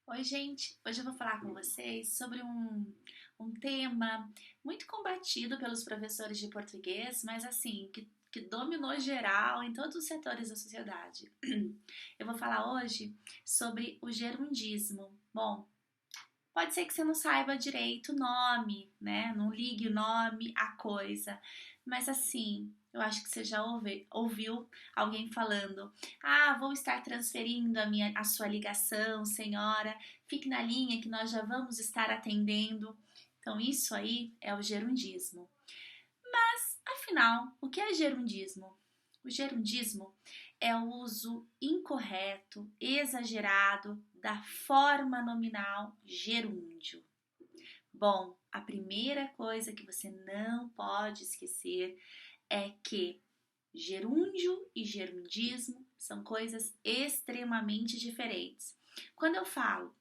Oi, gente! Hoje eu vou falar com vocês sobre um tema muito combatido pelos professores de português, mas assim, que dominou geral em todos os setores da sociedade. Eu vou falar hoje sobre o gerundismo. Bom, pode ser que você não saiba direito o nome, né? Não ligue o nome à coisa. Mas assim, eu acho que você já ouviu alguém falando: "Ah, vou estar transferindo a sua ligação, senhora. Fique na linha que nós já vamos estar atendendo." Então, isso aí é o gerundismo. Afinal, o que é gerundismo? O gerundismo é o uso incorreto, exagerado da forma nominal gerúndio. Bom, a primeira coisa que você não pode esquecer é que gerúndio e gerundismo são coisas extremamente diferentes. Quando eu falo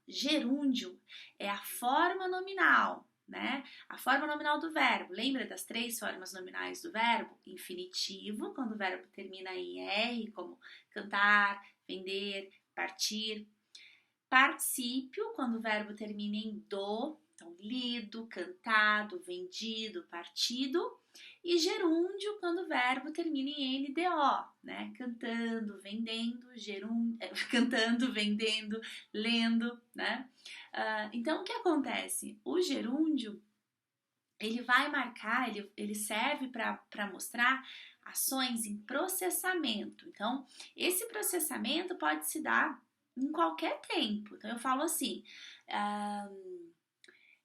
gerúndio, é a forma nominal, né? A forma nominal do verbo. Lembra das três formas nominais do verbo? Infinitivo, quando o verbo termina em R, como cantar, vender, partir. Particípio, quando o verbo termina em do, então lido, cantado, vendido, partido. E gerúndio, quando o verbo termina em NDO, né? Cantando, vendendo, cantando, vendendo, lendo, né? Então, o que acontece? O gerúndio, ele vai marcar, ele serve para mostrar ações em processamento. Então, esse processamento pode se dar em qualquer tempo. Então, eu falo assim: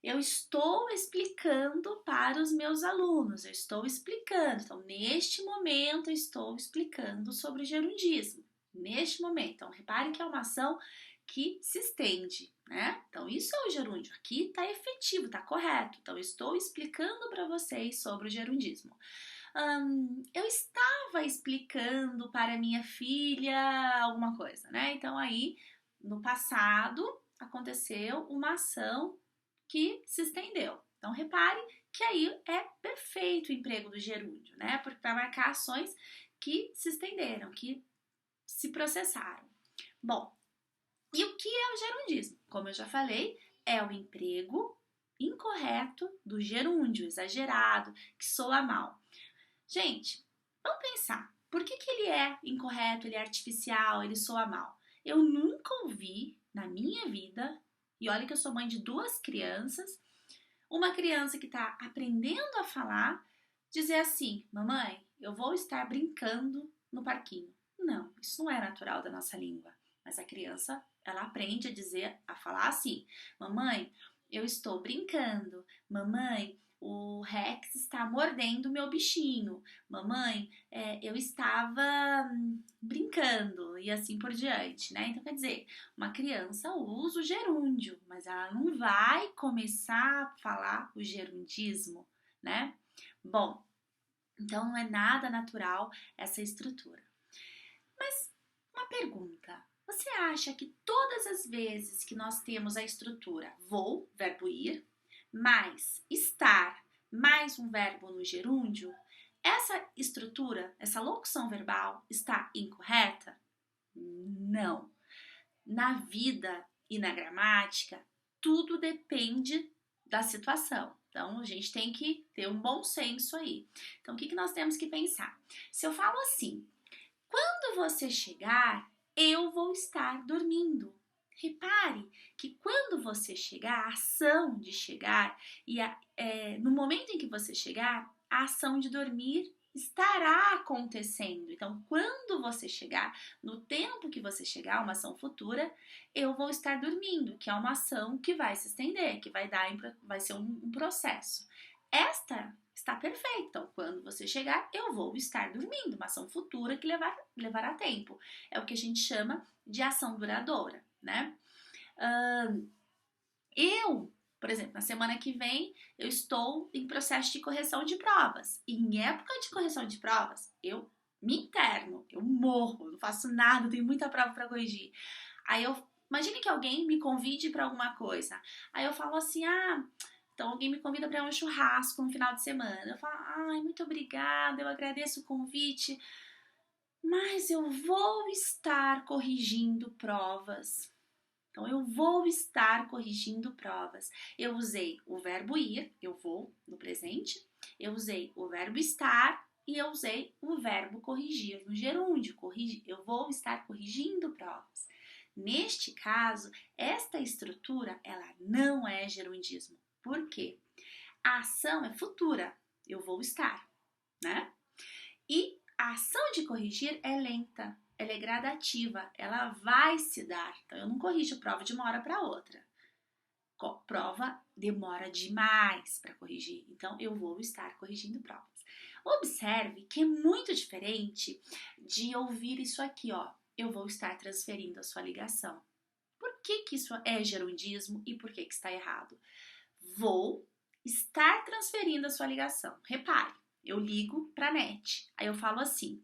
eu estou explicando para os meus alunos, eu estou explicando. Então, neste momento, eu estou explicando sobre o gerundismo. Neste momento. Então, reparem que é uma ação que se estende, né? Então, isso é o gerúndio. Aqui está efetivo, está correto. Então, eu estou explicando para vocês sobre o gerundismo. Eu estava explicando para minha filha alguma coisa, né? Então, aí, no passado, aconteceu uma ação que se estendeu. Então, repare que aí é perfeito o emprego do gerúndio, né? Porque para marcar ações que se estenderam, que se processaram. Bom, e o que é o gerundismo? Como eu já falei, é o emprego incorreto do gerúndio, exagerado, que soa mal. Gente, vamos pensar. Por que ele é incorreto, ele é artificial, ele soa mal? Eu nunca ouvi na minha vida, e olha que eu sou mãe de duas crianças, uma criança que está aprendendo a falar dizer assim: mamãe, eu vou estar brincando no parquinho. Não, isso não é natural da nossa língua. Mas a criança, ela aprende a dizer, a falar assim: mamãe, eu estou brincando. Mamãe, o Rex está mordendo meu bichinho. Mamãe, eu estava brincando e assim por diante, né? Então, quer dizer, uma criança usa o gerúndio, mas ela não vai começar a falar o gerundismo, né? Bom, então não é nada natural essa estrutura. Mas uma pergunta: você acha que todas as vezes que nós temos a estrutura vou, verbo ir, mais estar, mais um verbo no gerúndio, essa estrutura, essa locução verbal está incorreta? Não. Na vida e na gramática, tudo depende da situação. Então, a gente tem que ter um bom senso aí. Então, o que nós temos que pensar? Se eu falo assim: quando você chegar, eu vou estar dormindo. Repare que quando você chegar, a ação de chegar, no momento em que você chegar, a ação de dormir estará acontecendo. Então, quando você chegar, no tempo que você chegar, uma ação futura, eu vou estar dormindo, que é uma ação que vai se estender, que vai ser um processo. Esta está perfeita. Então, quando você chegar, eu vou estar dormindo, uma ação futura que levará tempo. É o que a gente chama de ação duradoura, né? Por exemplo, na semana que vem, eu estou em processo de correção de provas. E em época de correção de provas, eu me interno, eu morro, não faço nada, tenho muita prova para corrigir. Aí imagine que alguém me convide para alguma coisa. Aí eu falo assim: então alguém me convida para um churrasco no final de semana. Eu falo: ai, muito obrigada, eu agradeço o convite. mas eu vou estar corrigindo provas. Então, eu vou estar corrigindo provas. Eu usei o verbo ir, eu vou, no presente. Eu usei o verbo estar e eu usei o verbo corrigir, no gerúndio. Eu vou estar corrigindo provas. Neste caso, esta estrutura, ela não é gerundismo. Por quê? A ação é futura, eu vou estar, né? E a ação de corrigir é lenta, ela é gradativa, ela vai se dar. Então, eu não corrijo prova de uma hora para outra. Prova demora demais para corrigir, então eu vou estar corrigindo provas. Observe que é muito diferente de ouvir isso aqui, ó. Eu vou estar transferindo a sua ligação. Por que isso é gerundismo e por que está errado? Vou estar transferindo a sua ligação. Repare, eu ligo para a NET. Aí eu falo assim: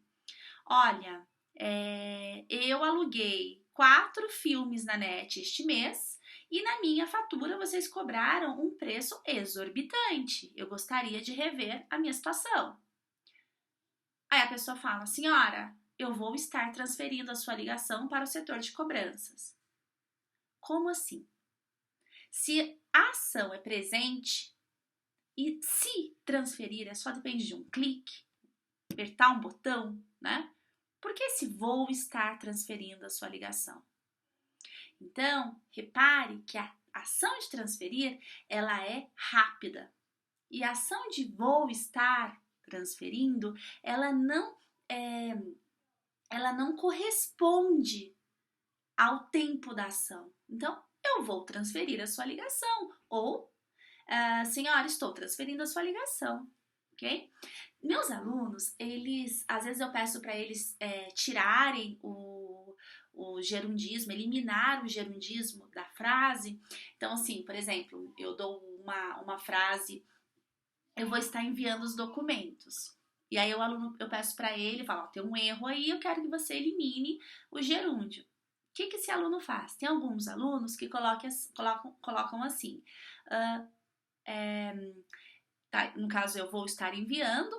olha, eu aluguei 4 filmes na NET este mês e na minha fatura vocês cobraram um preço exorbitante. Eu gostaria de rever a minha situação. Aí a pessoa fala: senhora, eu vou estar transferindo a sua ligação para o setor de cobranças. Como assim? Se a ação é presente e se transferir só depende de um clique, apertar um botão, né? Por que esse vou estar transferindo a sua ligação? Então, repare que a ação de transferir, ela é rápida. E a ação de vou estar transferindo, ela não corresponde ao tempo da ação. Então, eu vou transferir a sua ligação. Ou, senhora, estou transferindo a sua ligação. Ok? Meus alunos, às vezes eu peço para eles tirarem o gerundismo, eliminar o gerundismo da frase. Então, assim, por exemplo, eu dou uma frase, eu vou estar enviando os documentos. E aí eu peço para ele, falo, ó, tem um erro aí, eu quero que você elimine o gerúndio. O que esse aluno faz? Tem alguns alunos que colocam assim, tá, no caso eu vou estar enviando,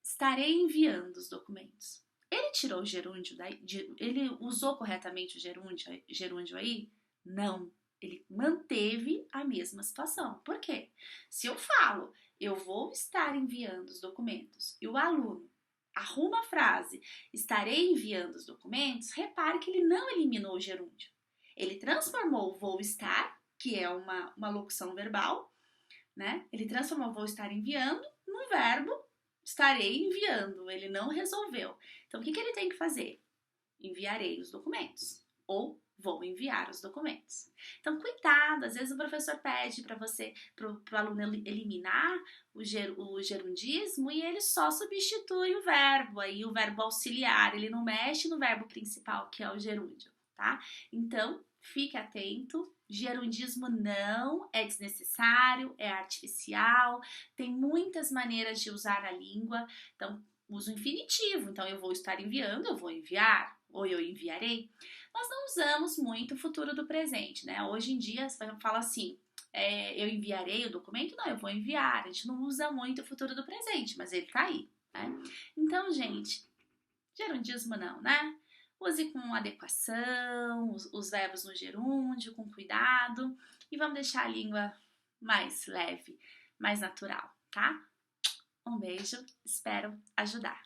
estarei enviando os documentos. Ele tirou o gerúndio ele usou corretamente o gerúndio aí? Não. Ele manteve a mesma situação. Por quê? Se eu falo, eu vou estar enviando os documentos, e o aluno arruma a frase, estarei enviando os documentos, repare que ele não eliminou o gerúndio. Ele transformou o vou estar, que é uma locução verbal, né? Ele transformou vou estar enviando num verbo estarei enviando. Ele não resolveu. Então, o que ele tem que fazer? Enviarei os documentos. Ou vou enviar os documentos. Então, cuidado. Às vezes o professor pede para você, para o aluno eliminar o gerundismo e ele só substitui o verbo. Aí o verbo auxiliar, ele não mexe no verbo principal, que é o gerúndio, tá? Então, fique atento. Gerundismo não é desnecessário, é artificial, tem muitas maneiras de usar a língua. Então, uso infinitivo. Então, eu vou estar enviando, eu vou enviar, ou eu enviarei. Nós não usamos muito o futuro do presente, né? Hoje em dia, você fala assim, eu enviarei o documento? Não, eu vou enviar. A gente não usa muito o futuro do presente, mas ele tá aí, né? Então, gente, gerundismo não, né? Use com adequação, os verbos no gerúndio, com cuidado. E vamos deixar a língua mais leve, mais natural, tá? Um beijo, espero ajudar.